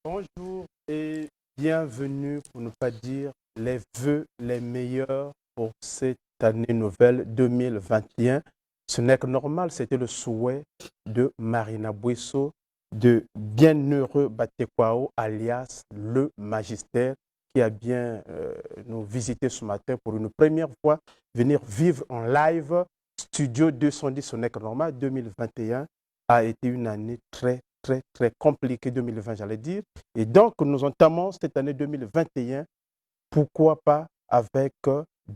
Bonjour et bienvenue, pour ne pas dire les vœux les meilleurs pour cette année nouvelle 2021. Ce n'est que normal, c'était le souhait de Marina Buesso, de Bienheureux Batekwao, alias le magistère, qui a bien nous visité ce matin pour une première fois, venir vivre en live. Studio 210, ce n'est que normal, 2021 a été une année très compliquée, 2020 j'allais dire. Et donc nous entamons cette année 2021, pourquoi pas avec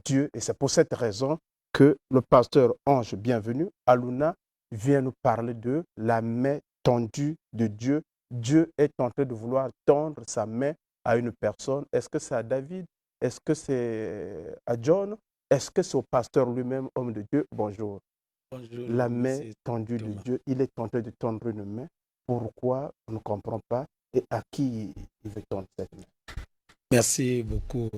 Dieu. Et c'est pour cette raison que le pasteur Ange Bienvenu, Aluna, vient nous parler de la main tendue de Dieu. Dieu est en train de vouloir tendre sa main à une personne. Est-ce que c'est à David? Est-ce que c'est à John? Est-ce que c'est au pasteur lui-même, homme de Dieu? Bonjour. Bonjour, La main monsieur tendue de Thomas. Dieu, il est en train de tendre une main. Pourquoi? On ne comprend pas. Et à qui il veut tendre cette main? Merci beaucoup,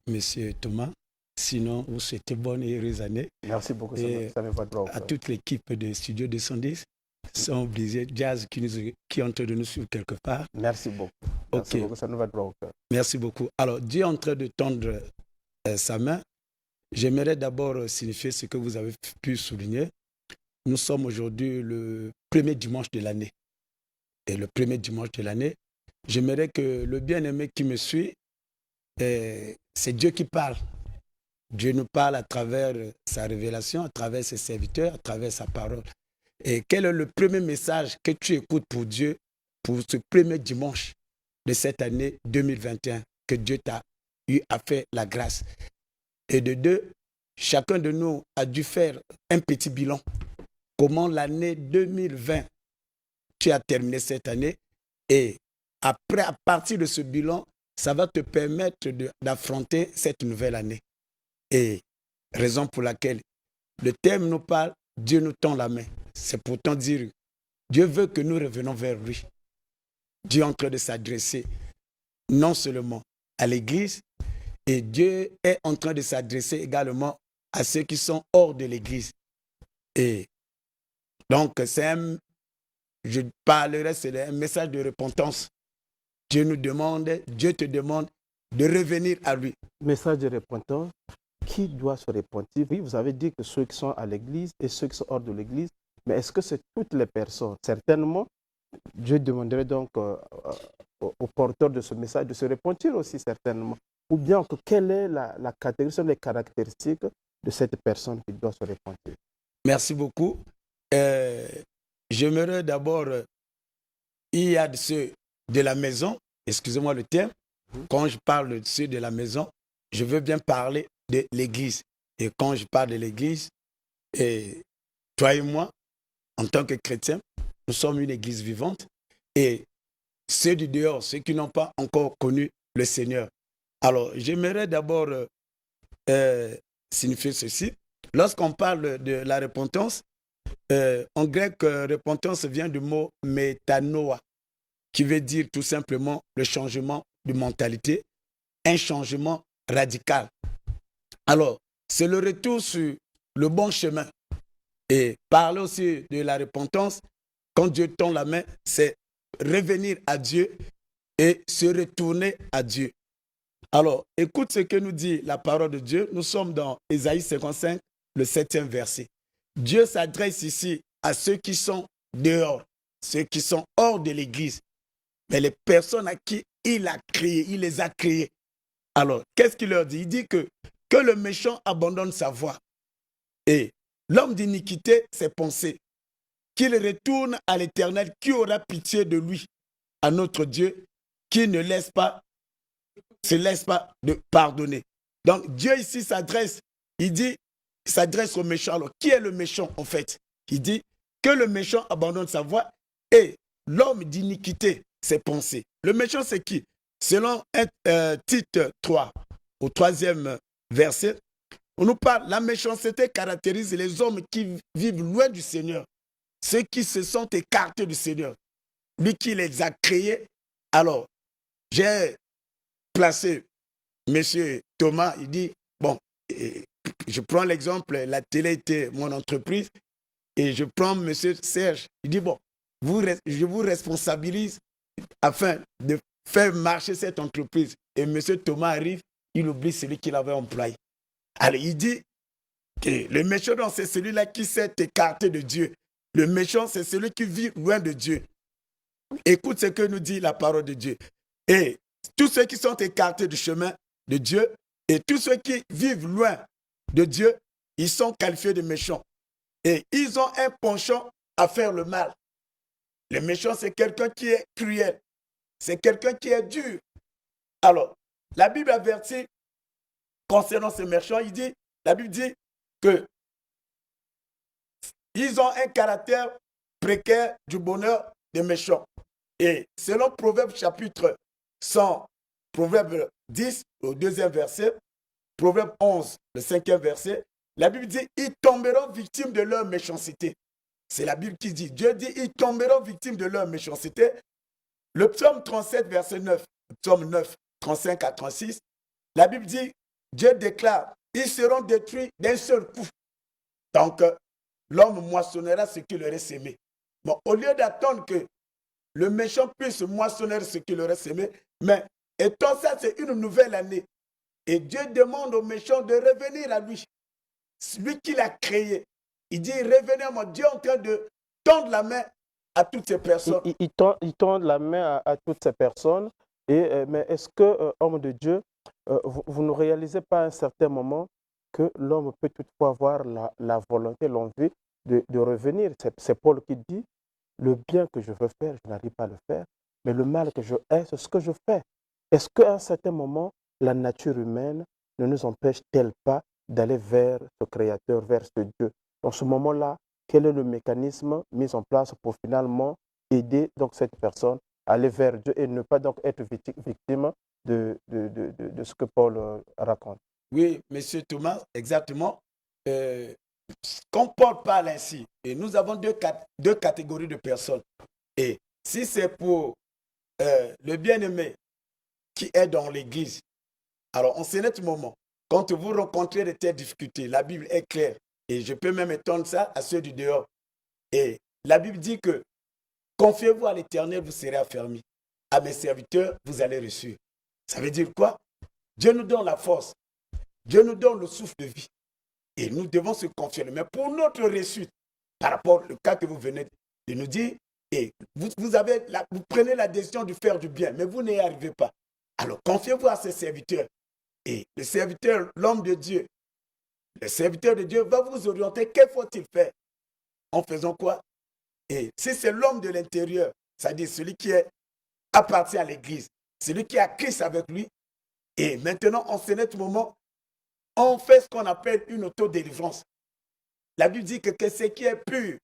monsieur Thomas. Sinon, vous souhaitez bonne et heureuse année. Merci beaucoup, Et ça me va droit au à cœur. toute l'équipe de Studio 210, sans oublier Jazz qui est en train de nous suivre quelque part. Merci beaucoup. Merci Ok. beaucoup, ça nous va droit au cœur. Merci beaucoup. Alors, Dieu est en train de tendre sa main. J'aimerais d'abord signifier ce que vous avez pu souligner. Nous sommes aujourd'hui le premier dimanche de l'année. Et le premier dimanche de l'année, j'aimerais que le bien-aimé qui me suit, c'est Dieu qui parle. Dieu nous parle à travers sa révélation, à travers ses serviteurs, à travers sa parole. Et quel est le premier message que tu écoutes pour Dieu pour ce premier dimanche de cette année 2021 que Dieu t'a eu à faire la grâce? Et de deux, chacun de nous a dû faire un petit bilan. Comment l'année 2020, tu as terminé cette année et après, à partir de ce bilan, ça va te permettre d'affronter cette nouvelle année. Et raison pour laquelle le thème nous parle, Dieu nous tend la main. C'est pourtant dire, Dieu veut que nous revenons vers lui. Dieu est en train de s'adresser non seulement à l'Église, et Dieu est en train de s'adresser également à ceux qui sont hors de l'Église. Et donc, c'est un message de repentance. Dieu nous demande, Dieu te demande de revenir à lui. Message de repentance. Qui doit se repentir? Oui, vous avez dit que ceux qui sont à l'église et ceux qui sont hors de l'église, mais est-ce que c'est toutes les personnes? Certainement, Dieu demanderait donc aux porteurs de ce message de se repentir aussi, certainement. Ou bien, quelle est la catégorie, sont les caractéristiques de cette personne qui doit se repentir? Merci beaucoup. J'aimerais d'abord, il y a ceux de la maison, excusez-moi le terme, quand je parle de ceux de la maison, je veux bien parler de l'église. Et quand je parle de l'église, toi et moi, en tant que chrétiens, nous sommes une église vivante. Et ceux du dehors, ceux qui n'ont pas encore connu le Seigneur. Alors, j'aimerais d'abord signifier ceci. Lorsqu'on parle de la repentance, en grec, repentance vient du mot métanoa, qui veut dire tout simplement le changement de mentalité, un changement radical. Alors, c'est le retour sur le bon chemin. Et parler aussi de la repentance, quand Dieu tend la main, c'est revenir à Dieu et se retourner à Dieu. Alors, écoute ce que nous dit la parole de Dieu. Nous sommes dans Ésaïe 55, le 7e verset. Dieu s'adresse ici à ceux qui sont dehors, ceux qui sont hors de l'église, mais les personnes à qui il a créé, il les a créées. Alors, qu'est-ce qu'il leur dit? Il dit que le méchant abandonne sa voie et l'homme d'iniquité ses pensées, qu'il retourne à l'Éternel qui aura pitié de lui, à notre Dieu qui ne se laisse pas de pardonner. Donc Dieu ici s'adresse, il s'adresse au méchant. Alors, qui est le méchant en fait? Il dit que le méchant abandonne sa voie et l'homme d'iniquité ses pensées. Le méchant, c'est qui? Selon Tite 3, au 3e verset, on nous parle, la méchanceté caractérise les hommes qui vivent loin du Seigneur, ceux qui se sont écartés du Seigneur, lui qui les a créés. Alors, j'ai placé M. Thomas, il dit, bon, je prends l'exemple, la télé était mon entreprise, et je prends M. Serge, il dit, bon, je vous responsabilise afin de faire marcher cette entreprise. Et M. Thomas arrive, il oublie celui qu'il avait employé. Alors, il dit que le méchant, c'est celui-là qui s'est écarté de Dieu. Le méchant, c'est celui qui vit loin de Dieu. Écoute ce que nous dit la parole de Dieu. Et tous ceux qui sont écartés du chemin de Dieu et tous ceux qui vivent loin de Dieu, ils sont qualifiés de méchants. Et ils ont un penchant à faire le mal. Le méchant, c'est quelqu'un qui est cruel. C'est quelqu'un qui est dur. Alors, la Bible avertit concernant ces méchants, la Bible dit que ils ont un caractère précaire du bonheur des méchants. Et selon Proverbe chapitre 100, Proverbe 10, au 2e verset, Proverbe 11, le 5e verset, la Bible dit, ils tomberont victimes de leur méchanceté. C'est la Bible qui dit, Dieu dit, ils tomberont victimes de leur méchanceté. Le psaume 37, verset 9, psaume 9, 35 à 36, la Bible dit, Dieu déclare, ils seront détruits d'un seul coup. Donc, l'homme moissonnera ce qu'il aurait semé. Bon, au lieu d'attendre que le méchant puisse moissonner ce qu'il aurait semé, mais étant ça, c'est une nouvelle année. Et Dieu demande au méchant de revenir à lui. Lui qui l'a créé. Il dit, revenez à moi. Dieu est en train de tendre la main à toutes ces personnes. Il tend la main à toutes ces personnes. Mais est-ce que, homme de Dieu, vous ne réalisez pas à un certain moment que l'homme peut toutefois avoir la volonté, l'envie de revenir? C'est Paul qui dit, le bien que je veux faire, je n'arrive pas à le faire, mais le mal que je hais, c'est ce que je fais. Est-ce qu'à un certain moment, la nature humaine ne nous empêche-t-elle pas d'aller vers ce Créateur, vers ce Dieu? Dans ce moment-là, quel est le mécanisme mis en place pour finalement aider donc cette personne à aller vers Dieu et ne pas donc être victime de ce que Paul raconte? Oui, monsieur Thomas, exactement. Quand Paul parle ainsi, et nous avons deux catégories de personnes. Et si c'est pour le bien-aimé qui est dans l'église, alors en ce moment, quand vous rencontrez de telles difficultés, la Bible est claire. Et je peux même étendre ça à ceux du dehors. Et la Bible dit que confiez-vous à l'Éternel, vous serez affermis. À mes serviteurs, vous allez réussir. Ça veut dire quoi? Dieu nous donne la force. Dieu nous donne le souffle de vie. Et nous devons se confier. Mais pour notre réussite, par rapport au cas que vous venez de nous dire, et vous prenez la décision de faire du bien, mais vous n'y arrivez pas. Alors confiez-vous à ces serviteurs. Et le serviteur, l'homme de Dieu, le serviteur de Dieu va vous orienter. Que faut-il faire? En faisant quoi? Et si c'est l'homme de l'intérieur, c'est-à-dire celui qui appartient à l'église, celui qui a Christ avec lui, et maintenant, en ce moment, on fait ce qu'on appelle une autodélivrance. La Bible dit que ce qui est pur,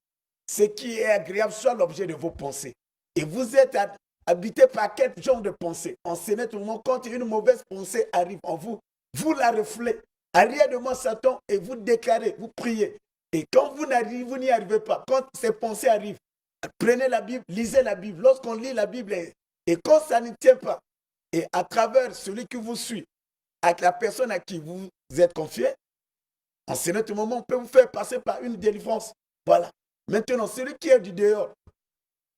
ce qui est agréable soit l'objet de vos pensées. Et vous êtes habité par quel genre de pensée? En ce moment, quand une mauvaise pensée arrive en vous, vous la reflez. Arrière de moi, Satan, et vous déclarez, vous priez. Et quand vous n'y arrivez pas, quand ces pensées arrivent, prenez la Bible, lisez la Bible. Lorsqu'on lit la Bible, et quand ça ne tient pas, et à travers celui qui vous suit, avec la personne à qui vous êtes confié, en ce moment, on peut vous faire passer par une délivrance. Voilà. Maintenant, celui qui est du dehors,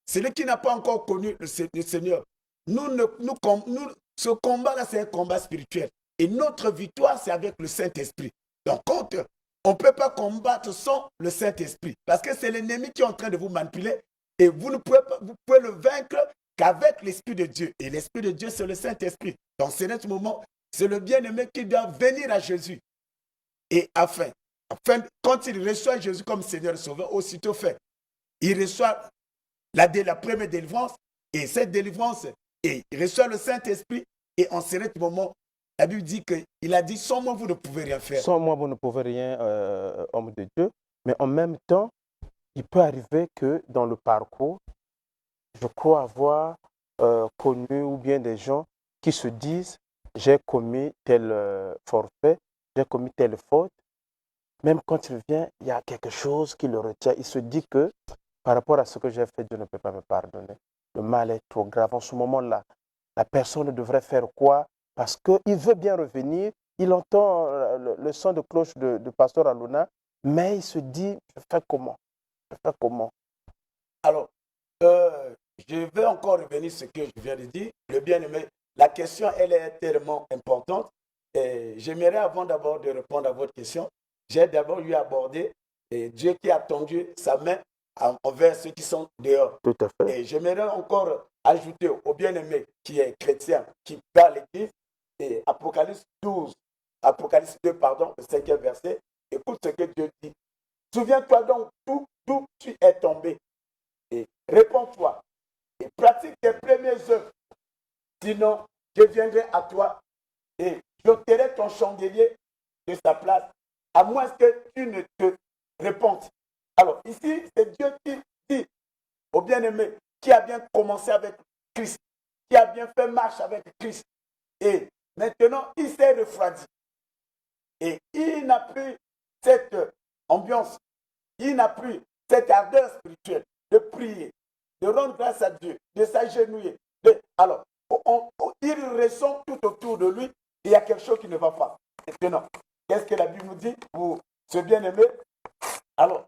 celui qui n'a pas encore connu le Seigneur, ce combat-là, c'est un combat spirituel. Et notre victoire, c'est avec le Saint-Esprit. Donc, on ne peut pas combattre sans le Saint-Esprit. Parce que c'est l'ennemi qui est en train de vous manipuler. Et vous pouvez le vaincre qu'avec l'Esprit de Dieu. Et l'Esprit de Dieu, c'est le Saint-Esprit. Dans ce moment, c'est le bien-aimé qui doit venir à Jésus. Et quand il reçoit Jésus comme Seigneur et Sauveur, aussitôt fait, il reçoit la première délivrance, et cette délivrance, et il reçoit le Saint-Esprit, et en ce moment, la Bible dit qu'il a dit, sans moi, vous ne pouvez rien faire. Sans moi, vous ne pouvez rien, homme de Dieu. Mais en même temps, il peut arriver que dans le parcours, je crois avoir connu ou bien des gens qui se disent, j'ai commis tel forfait, j'ai commis telle faute. Même quand il vient, il y a quelque chose qui le retient. Il se dit que par rapport à ce que j'ai fait, Dieu ne peut pas me pardonner. Le mal est trop grave. En ce moment-là, la personne devrait faire quoi? Parce qu'il veut bien revenir. Il entend le son de cloche de Pasteur Aluna, mais il se dit, je fais comment? Je fais comment? Alors, je vais encore revenir sur ce que je viens de dire. Le bien-aimé, la question, elle est tellement importante. Et j'aimerais, avant d'abord de répondre à votre question, j'ai d'abord eu abordé Dieu qui a tendu sa main envers ceux qui sont dehors. Tout à fait. Et j'aimerais encore ajouter au bien-aimé qui est chrétien, qui va à l'église, et Apocalypse 12, Apocalypse 2, pardon, le 5e verset, écoute ce que Dieu dit. Souviens-toi donc d'où tu es tombé et réponds-toi et pratique tes premières œuvres. Sinon, je viendrai à toi et j'ôterai ton chandelier de sa place, à moins que tu ne te répondes. Alors, ici, c'est Dieu qui dit au bien-aimé qui a bien commencé avec Christ, qui a bien fait marche avec Christ. Et maintenant, il s'est refroidi. Et il n'a plus cette ambiance, il n'a plus cette ardeur spirituelle de prier, de rendre grâce à Dieu, de s'agenouiller. Alors, il ressent tout autour de lui, il y a quelque chose qui ne va pas. Maintenant, qu'est-ce que la Bible nous dit pour ce bien-aimé? Alors,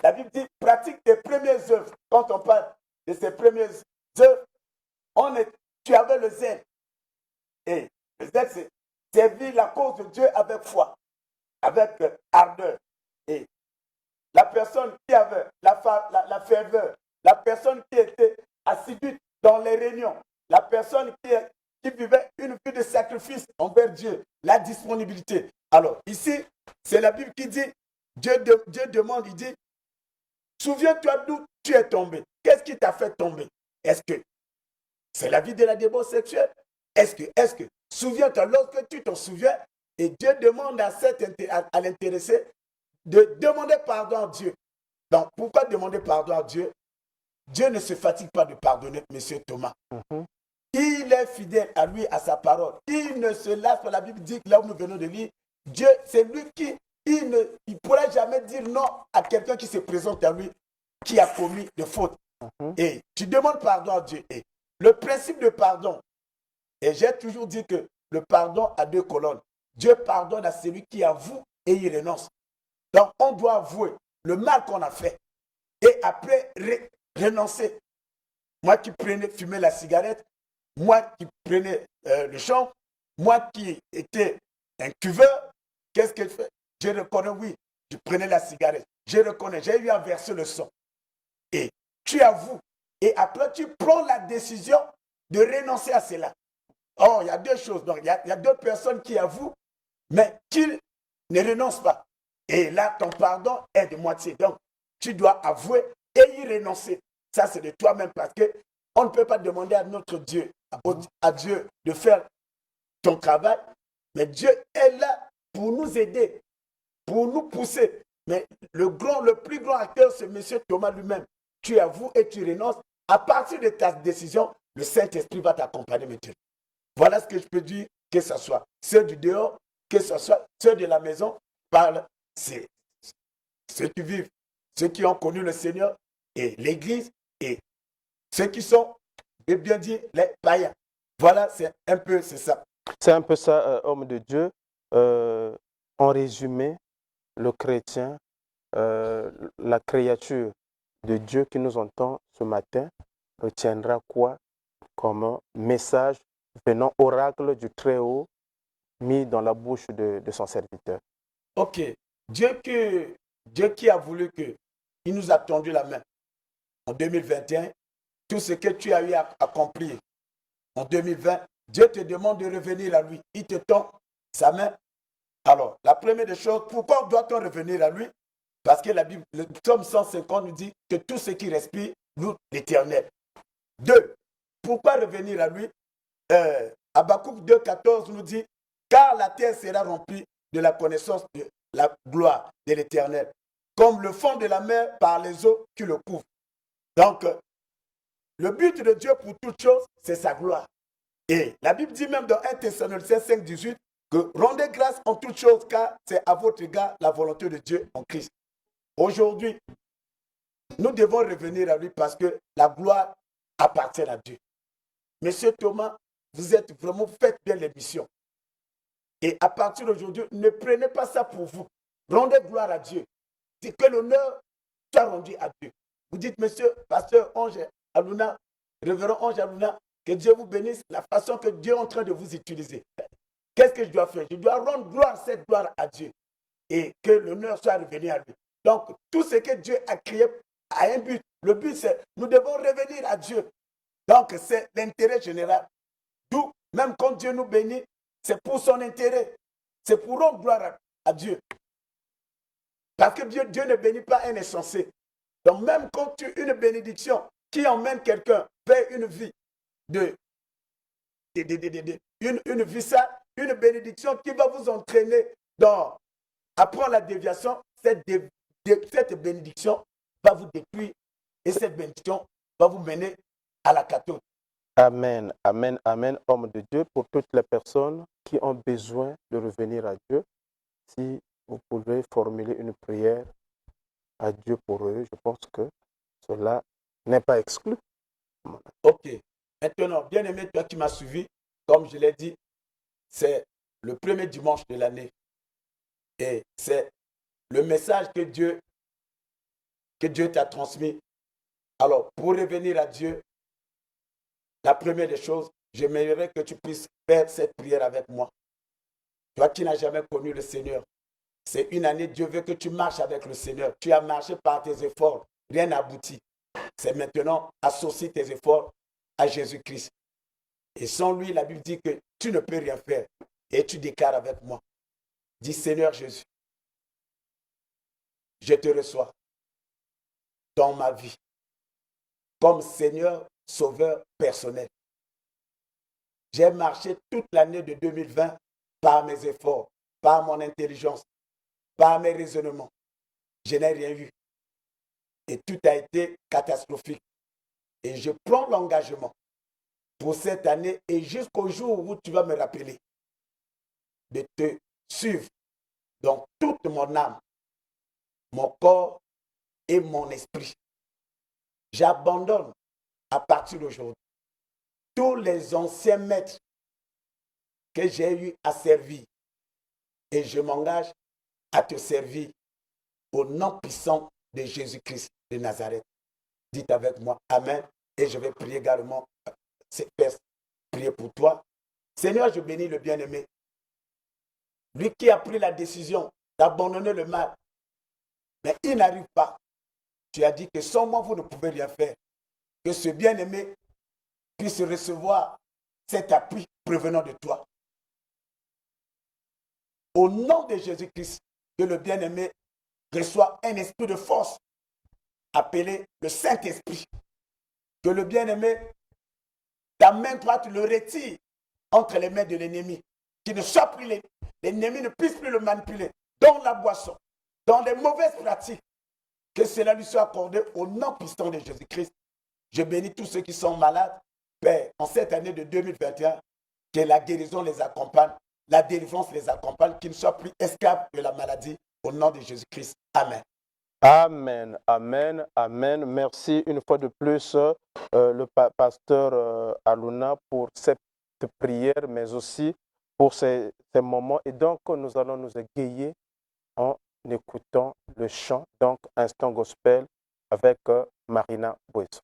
la Bible dit, pratique tes premières œuvres. Quand on parle de ses premières œuvres, tu avais le zèle. Et le zèle, c'est servir la cause de Dieu avec foi, avec ardeur. Et la personne qui avait la ferveur, la personne qui était assidue dans les réunions, la personne qui vivait une vie de sacrifice envers Dieu, la disponibilité. Alors, ici, c'est la Bible qui dit, Dieu demande, il dit, souviens-toi d'où tu es tombé. Qu'est-ce qui t'a fait tomber? Est-ce que c'est la vie de la débauche sexuelle? Est-ce que, souviens-toi, lorsque tu t'en souviens, et Dieu demande à l'intéressé de demander pardon à Dieu. Donc, pourquoi demander pardon à Dieu? Dieu ne se fatigue pas de pardonner, monsieur Thomas. Il est fidèle à lui, à sa parole. Il ne se lasse pas. La Bible dit que là où nous venons de lire, Dieu, c'est lui qui, il ne pourrait jamais dire non à quelqu'un qui se présente à lui, qui a commis de fautes. Et tu demandes pardon à Dieu. Et le principe de pardon, et j'ai toujours dit que le pardon a deux colonnes. Dieu pardonne à celui qui avoue et il renonce. Donc, on doit avouer le mal qu'on a fait et après renoncer. Moi qui fumais la cigarette, moi qui prenais le champ, moi qui étais un cuveur, qu'est-ce que je fais? Je reconnais, oui, je prenais la cigarette. Je reconnais, j'ai eu à verser le sang. Et tu avoues. Et après, tu prends la décision de renoncer à cela. Oh, il y a deux choses. Donc, il y a deux personnes qui avouent, mais qui ne renoncent pas. Et là, ton pardon est de moitié. Donc, tu dois avouer et y renoncer. Ça, c'est de toi-même parce qu'on ne peut pas demander à notre Dieu, à Dieu de faire ton travail, mais Dieu est là pour nous aider, pour nous pousser. Mais le plus grand acteur, c'est M. Thomas lui-même. Tu avoues et tu renonces. À partir de ta décision, le Saint-Esprit va t'accompagner maintenant. Voilà ce que je peux dire, que ce soit ceux du dehors, que ce soit ceux de la maison, parlent. C'est ceux qui vivent, ceux qui ont connu le Seigneur et l'Église et ceux qui sont, et bien dit, les païens. Voilà, c'est ça. C'est un peu ça, homme de Dieu. En résumé, le chrétien, la créature de Dieu qui nous entend ce matin, retiendra quoi comme message venant oracle du Très-Haut mis dans la bouche de son serviteur? Ok. Dieu qui a voulu il nous a tendu la main en 2021, tout ce que tu as eu à accomplir en 2020, Dieu te demande de revenir à lui. Il te tend sa main. Alors, la première des choses, pourquoi doit-on revenir à lui? Parce que la Bible, le psaume 150 nous dit que tout ce qui respire loue l'Éternel. 2. Pourquoi revenir à lui? Habakkuk 2,14 nous dit, car la terre sera remplie de la connaissance de la gloire de l'Éternel, comme le fond de la mer par les eaux qui le couvrent. Donc, le but de Dieu pour toute chose, c'est sa gloire. Et la Bible dit même dans 1 Thessaloniciens 5, 18, que rendez grâce en toutes choses, car c'est à votre égard la volonté de Dieu en Christ. Aujourd'hui, nous devons revenir à lui parce que la gloire appartient à Dieu. Monsieur Thomas, vous êtes vraiment, faites bien l'émission. Et à partir d'aujourd'hui, ne prenez pas ça pour vous. Rendez gloire à Dieu. C'est que l'honneur soit rendu à Dieu. Vous dites, monsieur, pasteur Ange Aluna, révérend Ange Aluna, que Dieu vous bénisse, la façon que Dieu est en train de vous utiliser. Qu'est-ce que je dois faire? Je dois rendre cette gloire à Dieu et que l'honneur soit revenu à lui. Donc, tout ce que Dieu a créé a un but. Le but, c'est nous devons revenir à Dieu. Donc, c'est l'intérêt général. D'où, même quand Dieu nous bénit, c'est pour son intérêt. C'est pour rendre gloire à Dieu. Parce que Dieu ne bénit pas un insensé. Donc, même quand tu as une bénédiction qui emmène quelqu'un vers une vie une vie saine, une bénédiction qui va vous entraîner dans apprendre la déviation, cette bénédiction va vous détruire et cette bénédiction va vous mener à la cathode. Amen, amen, amen, homme de Dieu, pour toutes les personnes qui ont besoin de revenir à Dieu. Si vous pouvez formuler une prière à Dieu pour eux, je pense que cela n'est pas exclu. Ok. Maintenant, bien-aimé, toi qui m'as suivi, comme je l'ai dit, c'est le premier dimanche de l'année. Et c'est le message que Dieu t'a transmis. Alors, pour revenir à Dieu, la première des choses, j'aimerais que tu puisses faire cette prière avec moi. Toi qui n'as jamais connu le Seigneur, c'est une année, Dieu veut que tu marches avec le Seigneur. Tu as marché par tes efforts, rien n'a abouti. C'est maintenant, associe tes efforts à Jésus-Christ. Et sans lui, la Bible dit que tu ne peux rien faire. Et tu déclares avec moi. Dis, Seigneur Jésus, je te reçois dans ma vie comme Seigneur, Sauveur personnel. J'ai marché toute l'année de 2020 par mes efforts, par mon intelligence, par mes raisonnements. Je n'ai rien eu. Et tout a été catastrophique. Et je prends l'engagement pour cette année et jusqu'au jour où tu vas me rappeler de te suivre dans toute mon âme, mon corps et mon esprit. J'abandonne à partir d'aujourd'hui tous les anciens maîtres que j'ai eu à servir et je m'engage à te servir au nom puissant de Jésus-Christ de Nazareth. Dites avec moi Amen et je vais prier également, prier pour toi. Seigneur, je bénis le bien-aimé, lui qui a pris la décision d'abandonner le mal, mais il n'arrive pas. Tu as dit que sans moi, vous ne pouvez rien faire. Que ce bien-aimé puisse recevoir cet appui provenant de toi. Au nom de Jésus-Christ, que le bien-aimé reçoit un esprit de force appelé le Saint-Esprit. Que le bien-aimé, ta main droite le retire entre les mains de l'ennemi. Qu'il ne soit plus l'ennemi ne puisse plus le manipuler dans la boisson, dans les mauvaises pratiques. Que cela lui soit accordé au nom puissant de Jésus-Christ. Je bénis tous ceux qui sont malades. Père, en cette année de 2021, que la guérison les accompagne, la délivrance les accompagne, qu'ils ne soient plus esclaves de la maladie. Au nom de Jésus-Christ. Amen. Amen, amen, amen. Merci une fois de plus, le pasteur Aluna, pour cette prière, mais aussi pour ces moments. Et donc, nous allons nous égayer en écoutant le chant, donc Instant Gospel avec Marina Boisson.